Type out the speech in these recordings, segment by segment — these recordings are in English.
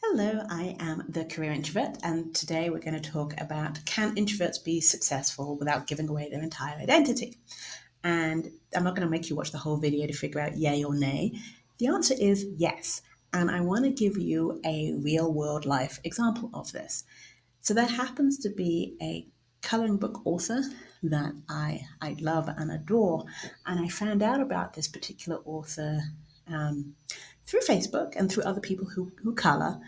Hello, I am the career introvert, and today we're going to talk about can introverts be successful without giving away their entire identity? And I'm not going to make you watch the whole video to figure out yay or nay. The answer is yes. And I want to give you a real world life example of this. So there happens to be a coloring book author that I love and adore. And I found out about this particular author um, through Facebook and through other people who color.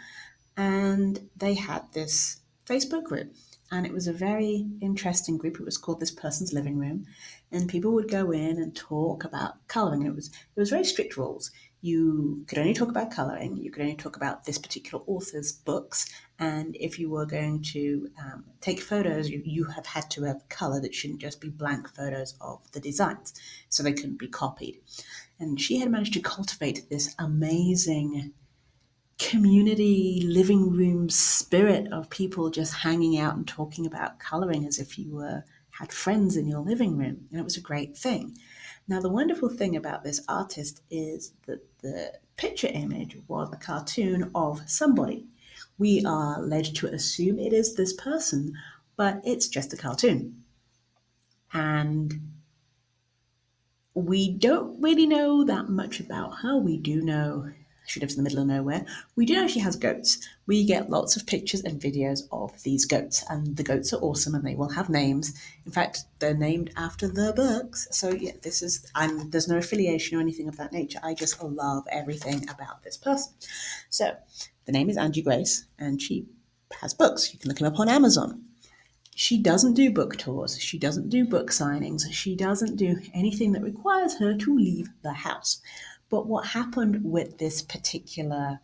And they had this Facebook group. And it was a very interesting group. It was called This Person's Living Room. And people would go in and talk about coloring. And it was very strict rules. You could only talk about coloring. You could only talk about this particular author's books. And if you were going to take photos, you have had to have color that shouldn't just be blank photos of the designs. So they couldn't be copied. And she had managed to cultivate this amazing community living room spirit of people just hanging out and talking about coloring as if you were had friends in your living room, and it was a great thing. Now the wonderful thing about this artist is that the picture image was a cartoon of somebody. We are led to assume it is this person, but it's just a cartoon, and we don't really know that much about her. We do know she lives in the middle of nowhere. We do know she has goats. We get lots of pictures and videos of these goats, and the goats are awesome and they will have names. In fact, they're named after the books. So yeah, there's no affiliation or anything of that nature. I just love everything about this person. So the name is Angie Grace, and she has books. You can look them up on Amazon. She doesn't do book tours. She doesn't do book signings. She doesn't do anything that requires her to leave the house. But what happened with this particular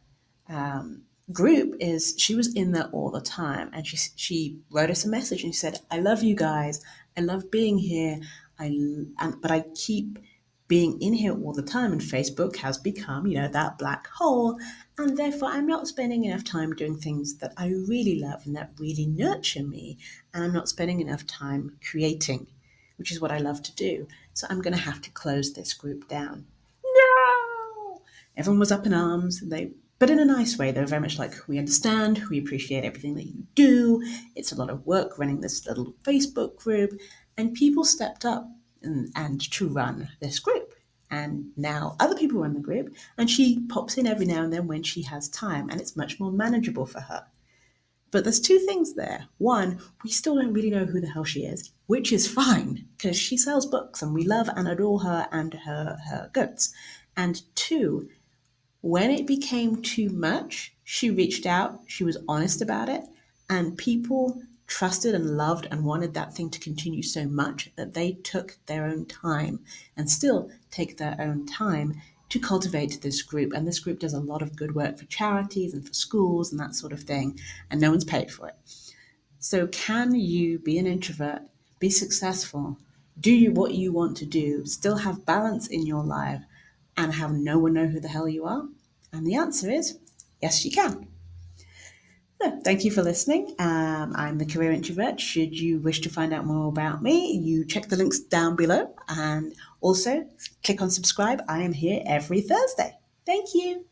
group is she was in there all the time, and she wrote us a message and she said, "I love you guys. I love being here. But I keep being in here all the time, and Facebook has become, that black hole, and therefore I'm not spending enough time doing things that I really love and that really nurture me, and I'm not spending enough time creating, which is what I love to do. So I'm going to have to close this group down." No! Everyone was up in arms. But in a nice way. They were very much like, "We understand. We appreciate everything that you do. It's a lot of work running this little Facebook group." And people stepped up and to run this group. And now other people run the group, and she pops in every now and then when she has time, and it's much more manageable for her. But there's two things there. One, we still don't really know who the hell she is, which is fine because she sells books and we love and adore her and her goods. And two, when it became too much, she reached out, she was honest about it, and people trusted and loved and wanted that thing to continue so much that they took their own time and still take their own time to cultivate this group. And this group does a lot of good work for charities and for schools and that sort of thing, and no one's paid for it. So, can you be an introvert, be successful, do you what you want to do, still have balance in your life, and have no one know who the hell you are? And the answer is yes, you can. So, thank you for listening. I'm the Career Introvert. Should you wish to find out more about me, you check the links down below, and also click on subscribe. I am here every Thursday. Thank you.